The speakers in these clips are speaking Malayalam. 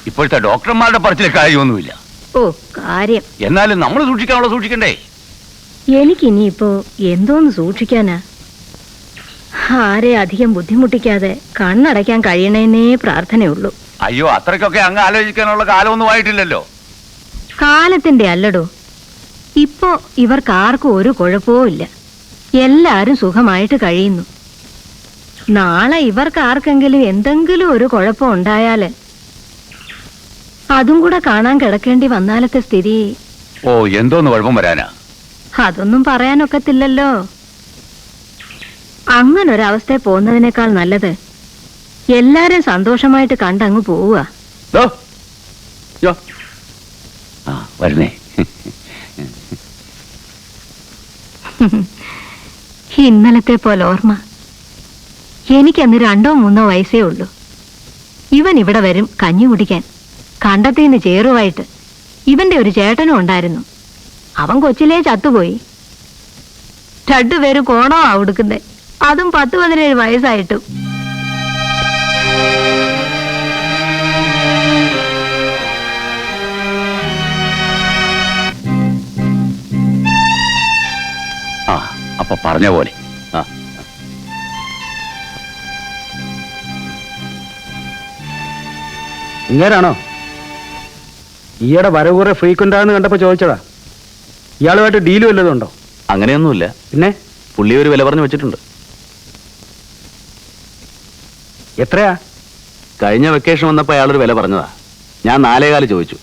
ഇപ്പോഴത്തെ ഡോക്ടർമാരുടെ പറച്ചിലെ കാര്യമൊന്നുമില്ല. ഓ കാര്യം. എന്നാലും നമ്മൾ സൂക്ഷിക്കാനുള്ള സൂക്ഷിക്കണ്ടേ? എനിക്കിനിയിപ്പോ എന്തോന്ന് സൂക്ഷിക്കാനാ? ആരെ അധികം ബുദ്ധിമുട്ടിക്കാതെ കണ്ണടയ്ക്കാൻ കഴിയണേന്നേ പ്രാർത്ഥനയുള്ളൂ. അയ്യോ, അത്രയ്ക്കൊക്കെ അങ്ങ് ആലോചിക്കാനുള്ള കാലമൊന്നും ആയിട്ടില്ലല്ലോ. കാലത്തിന്റെ അല്ലടോ, ഇപ്പോ ഇവർക്ക് ആർക്കും ഒരു കുഴപ്പവും ഇല്ല. എല്ലാരും സുഖമായിട്ട് കഴിയുന്നു. നാളെ ഇവർക്ക് ആർക്കെങ്കിലും എന്തെങ്കിലും ഒരു കുഴപ്പം ഉണ്ടായാല് അതും കൂടെ കാണാൻ കിടക്കേണ്ടി വന്നാലത്തെ സ്ഥിതി. ഓ, എന്തോന്ന് കുഴപ്പം വരാനാ? അതൊന്നും പറയാനൊക്കത്തില്ലല്ലോ. അങ്ങനൊരവസ്ഥയിൽ പോകുന്നതിനേക്കാൾ നല്ലത് എല്ലാരും സന്തോഷമായിട്ട് കണ്ടങ്ങ് പോവുക. വരുന്നേ. ഇന്നലത്തെ പോലെ ഓർമ്മ. എനിക്കന്ന് 2 or 3 വയസ്സേ ഉള്ളൂ. ഇവൻ ഇവിടെ വരും കഞ്ഞി കുടിക്കാൻ. കണ്ടത്തിന്ന് ചേറുവായിട്ട്. ഇവന്റെ ഒരു ചേട്ടനും ഉണ്ടായിരുന്നു. അവൻ കൊച്ചിലേ ചത്തുപോയി. 2 പേരും കോണോ കൊടുക്കുന്നേ, അതും 10-17 വയസ്സായിട്ടും. അപ്പൊ പറഞ്ഞ പോലെ ഇങ്ങനാണോ? ഈയുടെ വരവ് കുറെ ഫ്രീക്വന്റ് ആണെന്ന് കണ്ടപ്പോ ചോദിച്ചടാ. ഇയാളുമായിട്ട് ഡീല് വല്ലതും ഉണ്ടോ? അങ്ങനെയൊന്നുമില്ല. പിന്നെ പുള്ളി ഒരു വില പറഞ്ഞു വെച്ചിട്ടുണ്ട്. എത്രയാ? കഴിഞ്ഞ വെക്കേഷൻ വന്നപ്പോ അയാളൊരു വില പറഞ്ഞതാ. ഞാൻ 4.25 ചോദിച്ചു.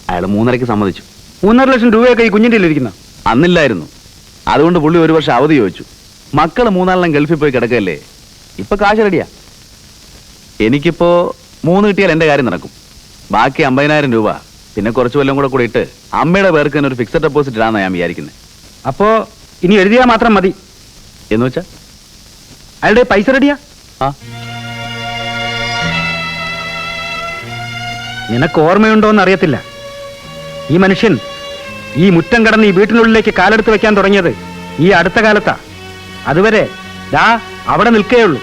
അയാൾ 3.5 സമ്മതിച്ചു. 3.5 ലക്ഷം രൂപയൊക്കെ ഈ കുഞ്ഞിൻ്റെ ഇരിക്കുന്ന അന്നില്ലായിരുന്നു. അതുകൊണ്ട് പുള്ളി 1 വർഷം അവധി ചോദിച്ചു. മക്കള് 3 ഗൾഫിൽ പോയി കിടക്കല്ലേ. ഇപ്പൊ കാശ് റെഡിയാ. എനിക്കിപ്പോ 3 കിട്ടിയാൽ എന്റെ കാര്യം നടക്കും. ബാക്കി 50,000 രൂപ പിന്നെ കുറച്ച് വല്ലതും കൂടെ ഇട്ട് അമ്മയുടെ പേർക്ക് തന്നെ ഒരു ഫിക്സഡ് ഡെപ്പോസിറ്റ് ഇടാന്നാ ഞാൻ വിചാരിക്കുന്നത്. അപ്പോ ഇനി എഴുതിയാ മാത്രം മതി എന്ന് വെച്ചാ അയാളുടെ പൈസ റെഡിയാ? നിനക്ക് ഓർമ്മയുണ്ടോന്ന് അറിയത്തില്ല. ഈ മനുഷ്യൻ ഈ മുറ്റം കടന്ന് ഈ വീട്ടിനുള്ളിലേക്ക് കാലെടുത്ത് വെക്കാൻ തുടങ്ങിയത് ഈ അടുത്ത കാലത്താ. അതുവരെ അവിടെ നിൽക്കേയുള്ളൂ.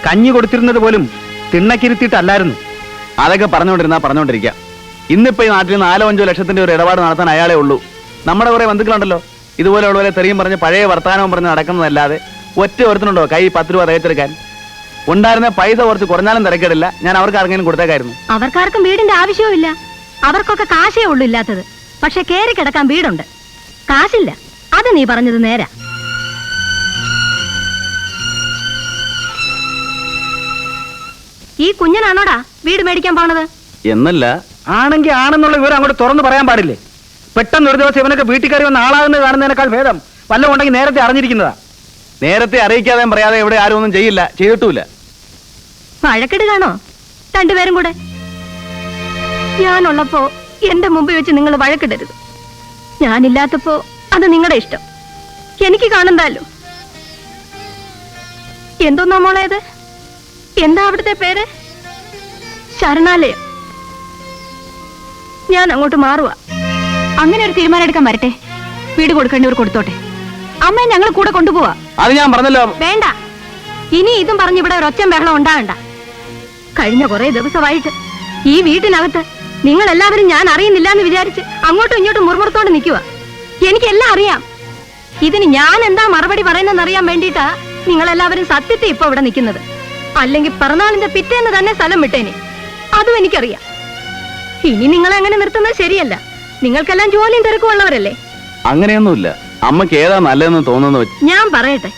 കഞ്ഞി കൊടുത്തിരുന്നത് പോലും തിണ്ണക്കിരുത്തിയിട്ടല്ലായിരുന്നു. അതൊക്കെ പറഞ്ഞുകൊണ്ടിരിക്കാം. ഇന്നിപ്പോ ഈ നാട്ടിൽ 4-5 ലക്ഷത്തിന്റെ ഒരു ഇടപാട് നടത്താൻ അയാളേ ഉള്ളൂ. നമ്മുടെ കുറെ ബന്ധുക്കളുണ്ടല്ലോ ഇതുപോലെയുള്ളവരെ തെറിയും പറഞ്ഞ് പഴയ വർത്തമാനവും പറഞ്ഞ് നടക്കുന്നതല്ലാതെ ഒറ്റ ഒരുത്തനുണ്ടോ കൈ 10 രൂപ തയ്ച്ചെടുക്കാൻ? ഉണ്ടായിരുന്ന പൈസ കുറച്ച് കുറഞ്ഞാലും തിരക്കേടില്ല. ഞാൻ അവർക്ക് ആർക്കെങ്കിലും കൊടുത്തേക്കായിരുന്നു. അവർക്കാർക്കും വീടിന്റെ ആവശ്യവും. അവർക്കൊക്കെ കാശേ ഉള്ളൂ ഇല്ലാത്തത്. പക്ഷെ കേറി കിടക്കാൻ വീടുണ്ട്, കാശില്ല. അത് നീ പറഞ്ഞത് നേരാ. ഈ കുഞ്ഞനാണോടാ വീട് മേടിക്കാൻ പോണത്? എന്നല്ല. ആണെങ്കിൽ ആണെന്നുള്ള വിവരം അങ്ങോട്ട് തുറന്നു പറയാൻ പാടില്ലേ? പെട്ടെന്ന് ഒരു ദിവസം ഇവനൊക്കെ വീട്ടിൽ കയറി വന്ന ആളാകുന്നത് കാണുന്നതിനേക്കാൾ ഭേദം വല്ലതും ഉണ്ടെങ്കിൽ നേരത്തെ അറിഞ്ഞിരിക്കുന്നതാ. നേരത്തെ അറിയിക്കാതെ പറയാതെ ഇവിടെ ആരും ഒന്നും ചെയ്യില്ല, ചെയ്തിട്ടുമില്ല. വഴക്കിടുകയാണോ 2 പേരും കൂടെ? ഞാനുള്ളപ്പോ എന്റെ മുമ്പിൽ വെച്ച് നിങ്ങൾ വഴക്കിടരുത്. ഞാനില്ലാത്തപ്പോ അത് നിങ്ങളുടെ ഇഷ്ടം. എനിക്ക് കാണണ്ടല്ലോ. എന്തോന്നാ മോളേത്? എന്താ അവിടുത്തെ പേര്? ശരണാലയം. ഞാൻ അങ്ങോട്ട് മാറുക. അങ്ങനെ ഒരു തീരുമാനം എടുക്കാൻ വരട്ടെ. വീട് കൊടുക്കേണ്ടവർ കൊടുത്തോട്ടെ. അമ്മയെ ഞങ്ങൾ കൂടെ കൊണ്ടുപോവാ. അത് ഞാൻ പറഞ്ഞല്ലോ. വേണ്ട, ഇനി ഇതും പറഞ്ഞ് ഇവിടെ ഒരൊച്ചം ബഹളം ഉണ്ടാകണ്ട. കഴിഞ്ഞ കുറെ ദിവസമായിട്ട് ഈ വീട്ടിനകത്ത് നിങ്ങൾ എല്ലാവരും ഞാൻ അറിയുന്നില്ല എന്ന് വിചാരിച്ച് അങ്ങോട്ടും ഇങ്ങോട്ടും മുറുമുറത്തോണ്ട് നിൽക്കുക. എനിക്കെല്ലാം അറിയാം. ഇതിന് ഞാൻ എന്താ മറുപടി പറയുന്നതെന്ന് അറിയാൻ വേണ്ടിയിട്ടാ നിങ്ങളെല്ലാവരും സത്യത്തെ ഇപ്പൊ ഇവിടെ നിൽക്കുന്നത്. അല്ലെങ്കിൽ പിറന്നാളിന്റെ പിറ്റേന്ന് തന്നെ സ്ഥലം വിട്ടേനെ. അതും എനിക്കറിയാം. ഇനി നിങ്ങളെങ്ങനെ നിർത്തുന്നത് ശരിയല്ല. നിങ്ങൾക്കെല്ലാം ജോലിയും തിരക്കുള്ളവരല്ലേ. അങ്ങനെയൊന്നുമില്ല. അമ്മക്ക് ഏതാ നല്ലതെന്ന് തോന്നുന്നു. ഞാൻ പറയട്ടെ,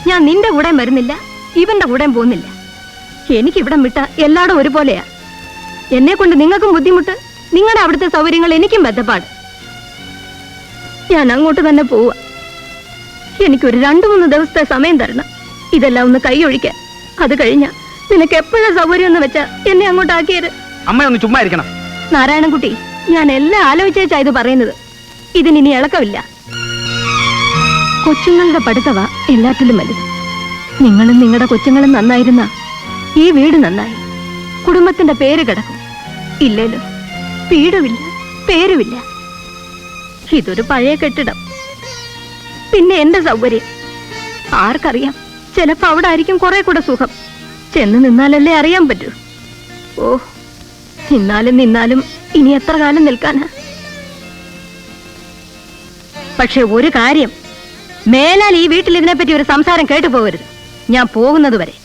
ഞാൻ നിന്റെ കൂടെ വരുന്നില്ല, ഇവന്റെ കൂടെ പോകുന്നില്ല. എനിക്കിവിടെ വിട്ട എല്ലാടും ഒരുപോലെയാ. എന്നെ കൊണ്ട് നിങ്ങൾക്കും ബുദ്ധിമുട്ട്, നിങ്ങളുടെ അവിടുത്തെ സൗകര്യങ്ങൾ എനിക്കും ബന്ധപ്പാട്. ഞാൻ അങ്ങോട്ട് തന്നെ പോവാ. എനിക്കൊരു 2-3 ദിവസത്തെ സമയം തരണം ഇതെല്ലാം ഒന്ന് കൈയൊഴിക്കാൻ. അത് കഴിഞ്ഞ നിനക്ക് എപ്പോഴാ സൗകര്യം എന്ന് വെച്ചാ എന്നെ അങ്ങോട്ട് ആക്കിയത്. അമ്മയൊന്ന് ചുമ്മാ ഇരിക്കണം. നാരായണൻകുട്ടി, ഞാൻ എല്ലാം ആലോചിച്ചാ ഇത് പറയുന്നത്. ഇതിനി ഇളക്കമില്ല. കൊച്ചുങ്ങളുടെ പഠിത്തവാ എല്ലാറ്റിലും വലുത്. നിങ്ങളും നിങ്ങളുടെ കൊച്ചുങ്ങളും നന്നായിരുന്ന ഈ വീട് നന്നായി. കുടുംബത്തിന്റെ പേര് കിടക്കും. ഇല്ലല്ലോ, വീടുമില്ല, പേരുമില്ല. ഇതൊരു പഴയ കെട്ടിടം. പിന്നെ എന്റെ സൗകര്യം ആർക്കറിയാം? ചിലപ്പോ അവിടെ ആയിരിക്കും കുറെ കൂടെ സുഖം. ചെന്ന് നിന്നാലല്ലേ അറിയാൻ പറ്റൂ. ഓ, നിന്നാലും ഇനി എത്ര കാലം നിൽക്കാനാ? പക്ഷെ ഒരു കാര്യം, മേലാൽ ഈ വീട്ടിൽ ഇതിനെപ്പറ്റി ഒരു സംസാരം കേട്ടു പോകരുത്. ഞാൻ പോകുന്നത് വരെ.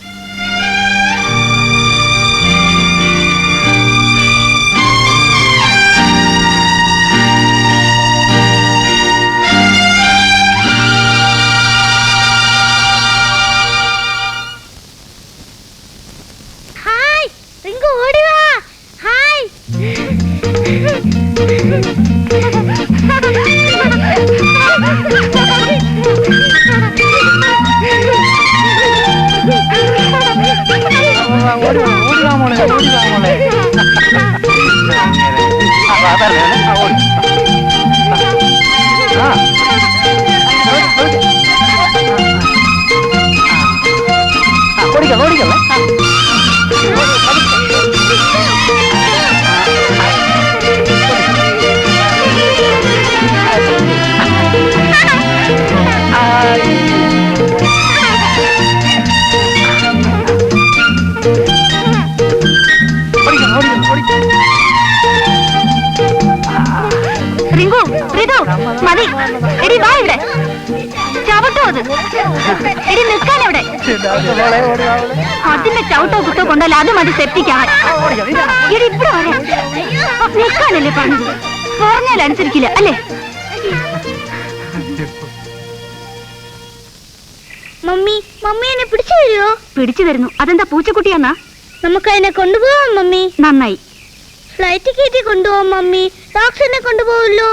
മതി, എടി വാ ഇവിടെ. ചവിട്ടോ അത്, എടി നിൽക്കാൻ അവിടെ. അതിന്റെ ചവിട്ടോ കുത്തോ കൊണ്ടല്ല, അത് മതി സെപ്റ്റിക്കാൻ. എടി ഇവിടെ വരെ നിൽക്കാനല്ലേ പറഞ്ഞത്? പറഞ്ഞാൽ അനുസരിക്കില്ല അല്ലേ? മമ്മി എന്നെ പിടിച്ചു തരുമോ? പിടിച്ചു തരുന്നു. അതെന്താ പൂച്ചക്കുട്ടിയാന്നാ? നമുക്ക് അതിനെ കൊണ്ടുപോവാം മമ്മി. നന്നായി. ഫ്ലൈറ്റ് കയറ്റി കൊണ്ടുപോവാം മമ്മി. ഡോക്ടറിനെ കൊണ്ടുപോവല്ലോ.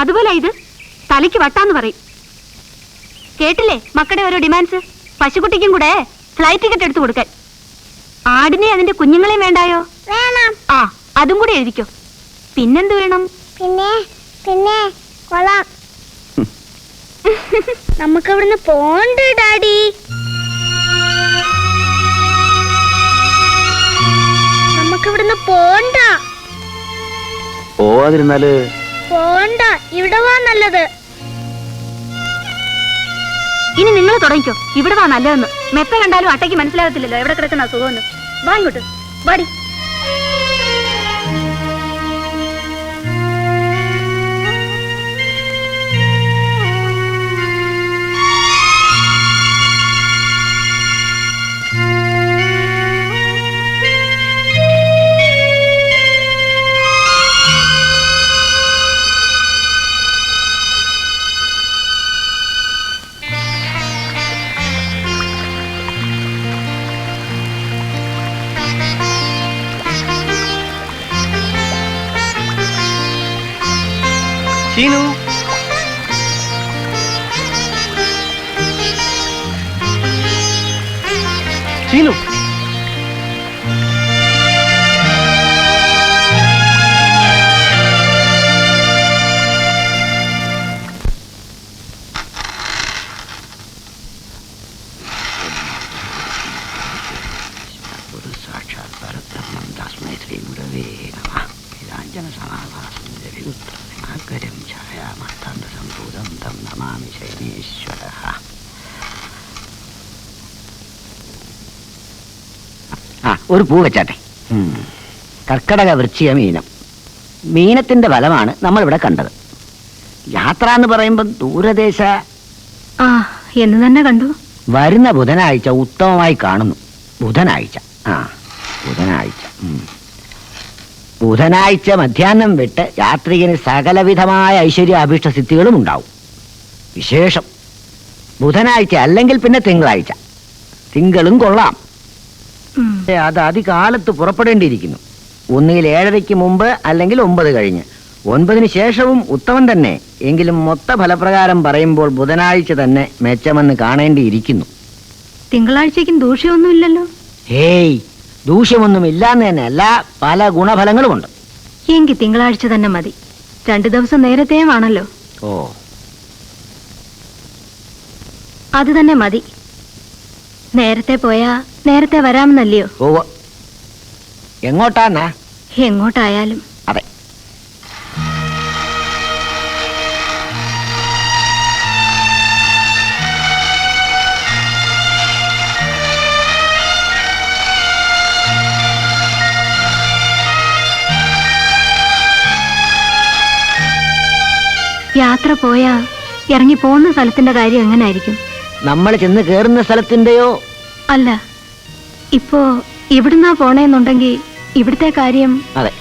അതുപോലെ ഇത് തലയ്ക്ക് വട്ടാന്ന് പറയും. കേട്ടില്ലേ മക്കളുടെ ഓരോ ഡിമാൻഡ്സ്? പശുക്കുട്ടിക്കും കൂടെ ഫ്ലൈറ്റ് ടിക്കറ്റ് എടുത്തു കൊടുക്കാൻ. ആടിനെ അതിന്റെ കുഞ്ഞുങ്ങളെയും വേണ്ടായോ? വേണം. ആ, അതും കൂടി എഴുതിക്കോ. പിന്നെന്ത് വേണം? പിന്നെ കൊള്ളാം. നമുക്ക് ഇവിടുന്ന് പോണ്ട ഡാഡി. നമുക്ക് ഇവിടുന്ന് പോണ്ട. പോവാതിരുന്നാല് പോണ്ട, ഇവിടെ വാ നല്ലത്. ഇനി നിങ്ങൾ തുടങ്ങിക്കോ. ഇവിടെ വാ നല്ലതെന്ന്. മെത്ത കണ്ടാലും അട്ടയ്ക്ക് മനസ്സിലാകത്തില്ലല്ലോ എവിടെ കിടക്കുന്ന സുഖമെന്ന്. വാ ഇങ്ങോട്ട് വാടി. ചീനു, ചീനു, സാക്ഷാത് പരബ്രഹ്മം തസ്മൈ ശ്രീ ഗുരവേ നമഃ. ഇതാഞ്ജന സമാഭാസം ഛായാമർത്തന്തസംഭൂതം തം നമാമി ശൈനേശ്വരഃ. ഒരു പൂ വെച്ചാട്ടെ. കർക്കടക വൃശ്ചിക മീനം. മീനത്തിന്റെ ഫലമാണ് നമ്മളിവിടെ കണ്ടത്. യാത്ര എന്ന് പറയുമ്പം ദൂരദേശ. ആ, എന്ന് തന്നെ കണ്ടു. വരുന്ന ബുധനാഴ്ച ഉത്തമമായി കാണുന്നു. ബുധനാഴ്ച ബുധനാഴ്ച മധ്യാഹ്നം വിട്ട് യാത്രികന് സകലവിധമായ ഐശ്വര്യ അഭീഷ്ട സിദ്ധികളും ഉണ്ടാവും. വിശേഷം ബുധനാഴ്ച അല്ലെങ്കിൽ പിന്നെ തിങ്കളാഴ്ച. തിങ്കളും കൊള്ളാം. അത് അതികാലത്ത് പുറപ്പെടേണ്ടിയിരിക്കുന്നു. ഒന്നുകിൽ 7:30 മുമ്പ് അല്ലെങ്കിൽ 9 കഴിഞ്ഞ്. 9-ന് ശേഷവും ഉത്തമം തന്നെ. എങ്കിലും മൊത്ത ഫലപ്രകാരം പറയുമ്പോൾ ബുധനാഴ്ച തന്നെ മെച്ചമെന്ന് കാണേണ്ടിയിരിക്കുന്നു. തിങ്കളാഴ്ചയ്ക്കും ദൂഷ്യമൊന്നുമില്ലല്ലോ. ഹേയ്, ദൂഷ്യമൊന്നുമില്ലാന്ന് തന്നെയല്ല, പല ഗുണഫലങ്ങളുമുണ്ട്. എങ്കിൽ തിങ്കളാഴ്ച തന്നെ മതി. 2 ദിവസം നേരത്തെയും ആണല്ലോ. ഓ, അത് തന്നെ മതി. നേരത്തെ പോയാ നേരത്തെ വരാമെന്നല്ലയോ? ഓ, എങ്ങോട്ടാന്നാ? എങ്ങോട്ടായാലും. അതെ. യാത്ര പോയാ ഇറങ്ങി പോകുന്ന സ്ഥലത്തിന്റെ കാര്യം എങ്ങനായിരിക്കും? നമ്മൾ ചെന്ന് കയറുന്ന സ്ഥലത്തിന്റെയോ? അല്ല, ഇപ്പോ ഇവിടുന്നാ പോണേന്നുണ്ടെങ്കിൽ ഇവിടുത്തെ കാര്യം. അതെ.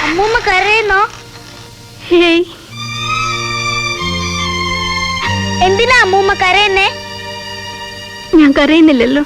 അമ്മൂമ്മ കരയുന്നോ? ഹേയ്, എന്തിനാ അമ്മൂമ്മ കരയുന്നേ? ഞാൻ കരയുന്നില്ലല്ലോ.